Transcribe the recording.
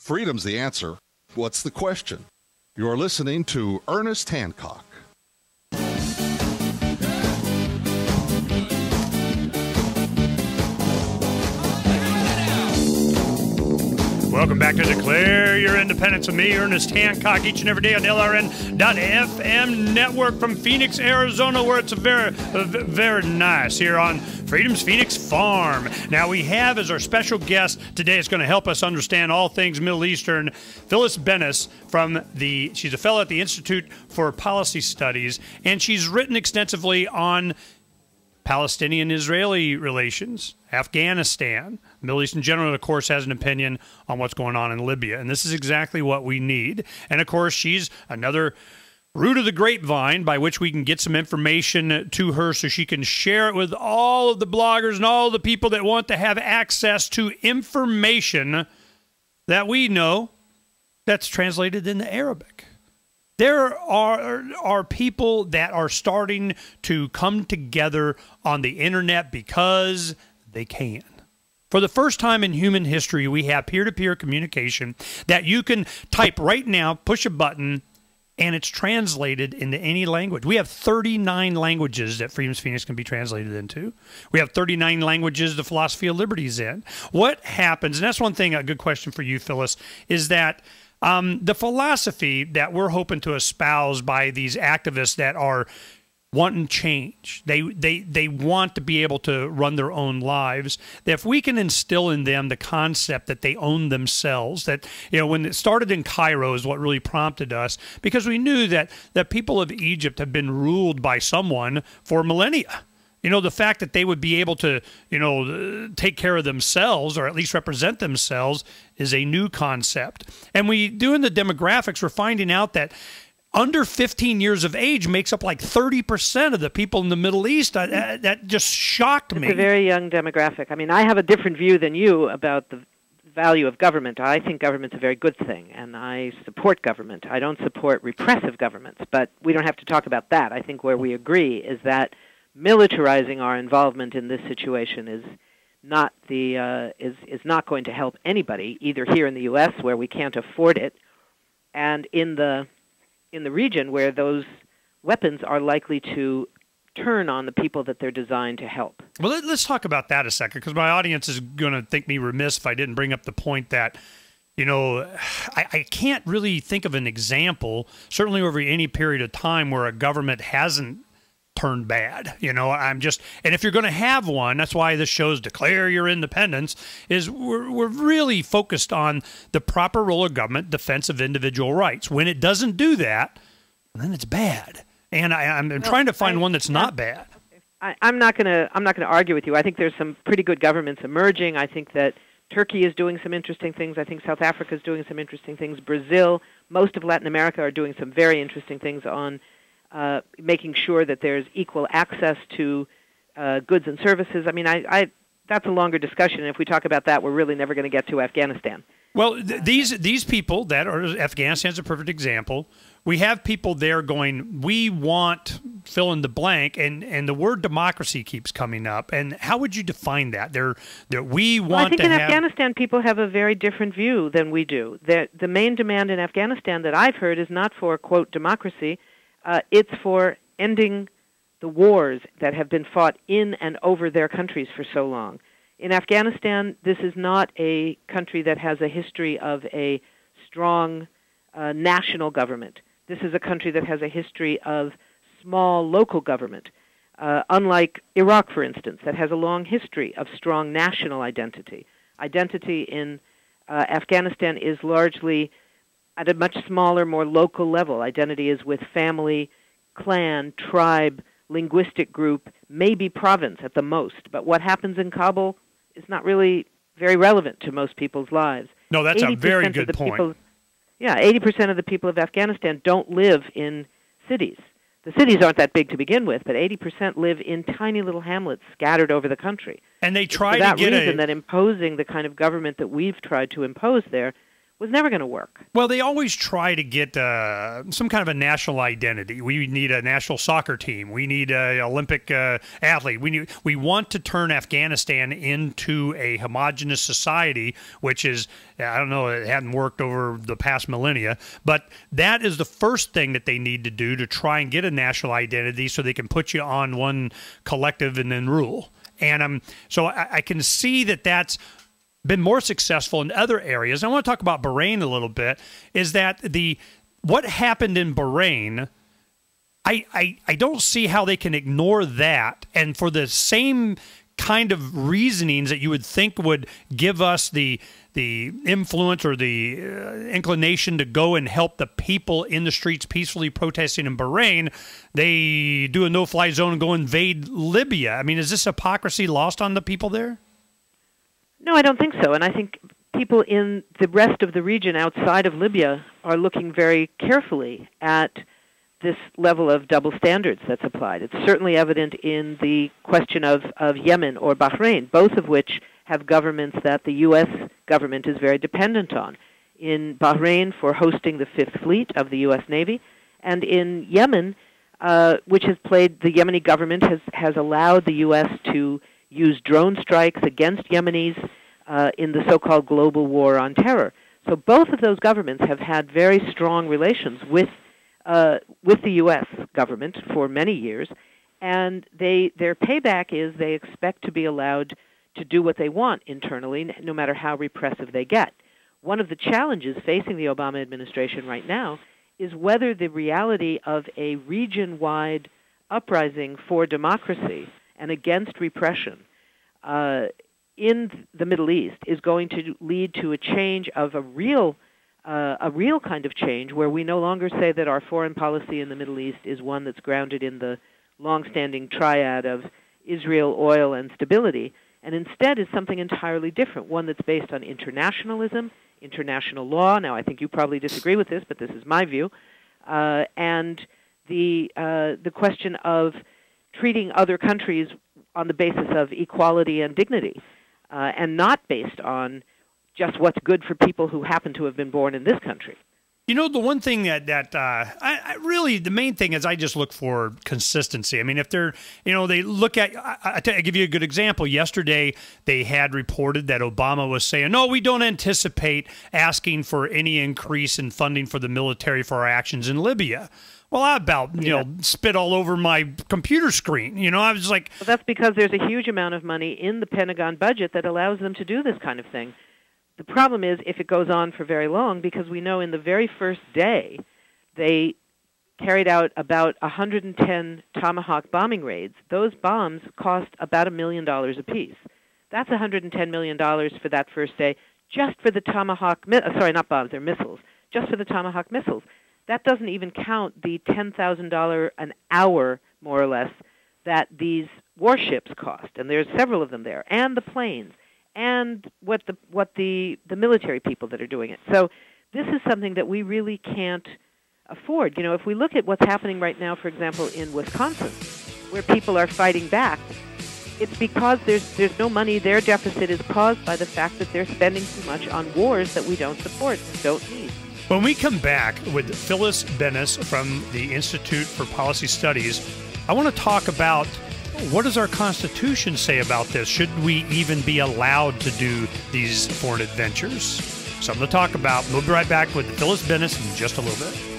Freedom's the answer. What's the question? You're listening to Ernest Hancock. Welcome back to Declare Your Independence with me, Ernest Hancock, each and every day on LRN.FM network from Phoenix, Arizona, where it's very, very nice here on Freedom's Phoenix Farm. Now, we have as our special guest today, is going to help us understand all things Middle Eastern, Phyllis Bennis she's a fellow at the Institute for Policy Studies, and she's written extensively on Palestinian-Israeli relations, Afghanistan. The Middle East in general, of course, has an opinion on what's going on in Libya, and this is exactly what we need. And, of course, she's another root of the grapevine by which we can get some information to her so she can share it with all of the bloggers and all the people that want to have access to information that we know that's translated into Arabic. There are people that are starting to come together on the internet because they can. For the first time in human history, we have peer-to-peer communication that you can type right now, push a button, and it's translated into any language. We have 39 languages that Freedom's Phoenix can be translated into. We have 39 languages the philosophy of liberty is in. What happens, and that's one thing, a good question for you, Phyllis, is that the philosophy that we're hoping to espouse by these activists that are wanting change, they want to be able to run their own lives, that if we can instill in them the concept that they own themselves, that, you know, when it started in Cairo is what really prompted us, because we knew that the people of Egypt have been ruled by someone for millennia. You know, the fact that they would be able to, you know, take care of themselves or at least represent themselves is a new concept. And doing the demographics, we're finding out that under 15 years of age makes up like 30% of the people in the Middle East. That just shocked me. It's a very young demographic. I mean, I have a different view than you about the value of government. I think government's a very good thing, and I support government. I don't support repressive governments, but we don't have to talk about that. I think where we agree is that militarizing our involvement in this situation is not going to help anybody, either here in the U.S. where we can't afford it, and in the region where those weapons are likely to turn on the people that they're designed to help. Well, let's talk about that a second, because my audience is going to think me remiss if I didn't bring up the point that, you know, I can't really think of an example, certainly over any period of time, where a government hasn't turned bad. You know, and if you're going to have one, that's why this show's Declare Your Independence, is we're really focused on the proper role of government, defense of individual rights. When it doesn't do that, then it's bad. And I'm trying to find one that's not bad. I'm not going to argue with you. I think there's some pretty good governments emerging. I think that Turkey is doing some interesting things. I think South Africa is doing some interesting things. Brazil, most of Latin America are doing some very interesting things on making sure that there's equal access to goods and services. I mean, that's a longer discussion, and if we talk about that, we're really never going to get to Afghanistan. Well, these people that are, Afghanistan's a perfect example. We have people there going, we want fill in the blank, and the word democracy keeps coming up. And how would you define that? I think in Afghanistan, people have a very different view than we do. The main demand in Afghanistan that I've heard is not for, quote, democracy. It's for ending the wars that have been fought in and over their countries for so long. In Afghanistan, this is not a country that has a history of a strong national government. This is a country that has a history of small local government, unlike Iraq, for instance, that has a long history of strong national identity. Identity in Afghanistan is largely at a much smaller, more local level. Identity is with family, clan, tribe, linguistic group, maybe province at the most. But what happens in Kabul is not really very relevant to most people's lives. No, that's a very good point. 80% of the people of Afghanistan don't live in cities. The cities aren't that big to begin with, but 80% live in tiny little hamlets scattered over the country. And they try to get for that reason that imposing the kind of government that we've tried to impose there was never going to work. Well, they always try to get some kind of a national identity. We need a national soccer team. We need an Olympic athlete. We want to turn Afghanistan into a homogenous society, which is, I don't know, it hadn't worked over the past millennia, but that is the first thing that they need to do to try and get a national identity so they can put you on one collective and then rule. And so I can see that that's been more successful in other areas. I want to talk about Bahrain a little bit, is that what happened in Bahrain, I don't see how they can ignore that. And for the same kind of reasonings that you would think would give us the influence or the inclination to go and help the people in the streets peacefully protesting in Bahrain, they do a no-fly zone and go invade Libya. I mean, is this hypocrisy lost on the people there? No, I don't think so. And I think people in the rest of the region outside of Libya are looking very carefully at this level of double standards that's applied. It's certainly evident in the question of Yemen or Bahrain, both of which have governments that the U.S. government is very dependent on. In Bahrain for hosting the Fifth Fleet of the U.S. Navy, and in Yemen, which has played, the Yemeni government has allowed the U.S. to use drone strikes against Yemenis in the so-called global war on terror. So both of those governments have had very strong relations with the U.S. government for many years, and their payback is they expect to be allowed to do what they want internally, no matter how repressive they get. One of the challenges facing the Obama administration right now is whether the reality of a region-wide uprising for democracy and against repression in the Middle East is going to lead to a change of a real kind of change where we no longer say that our foreign policy in the Middle East is one that's grounded in the long-standing triad of Israel, oil, and stability, and instead is something entirely different, one that's based on internationalism, international law. Now, I think you probably disagree with this, but this is my view, and the question of treating other countries on the basis of equality and dignity, and not based on just what's good for people who happen to have been born in this country. You know, the one thing that I really, the main thing is I just look for consistency. I mean, if they're, they look at, I give you a good example. Yesterday, they had reported that Obama was saying, no, we don't anticipate asking for any increase in funding for the military for our actions in Libya. Well, I about, spit all over my computer screen. I was like... Well, that's because there's a huge amount of money in the Pentagon budget that allows them to do this kind of thing. The problem is if it goes on for very long, because we know in the very first day they carried out about 110 Tomahawk bombing raids. Those bombs cost about $1 million apiece. That's $110 million for that first day, just for the Tomahawk... not bombs, they're missiles. Just for the Tomahawk missiles. That doesn't even count the $10,000 an hour, more or less, that these warships cost, and there's several of them there, and the planes, and what the military people that are doing it. So this is something that we really can't afford. If we look at what's happening right now, for example, in Wisconsin, where people are fighting back, it's because there's no money. Their deficit is caused by the fact that they're spending too much on wars that we don't support and don't need. When we come back with Phyllis Bennis from the Institute for Policy Studies, I want to talk about what does our Constitution say about this? Should we even be allowed to do these foreign adventures? Something to talk about. We'll be right back with Phyllis Bennis in just a little bit.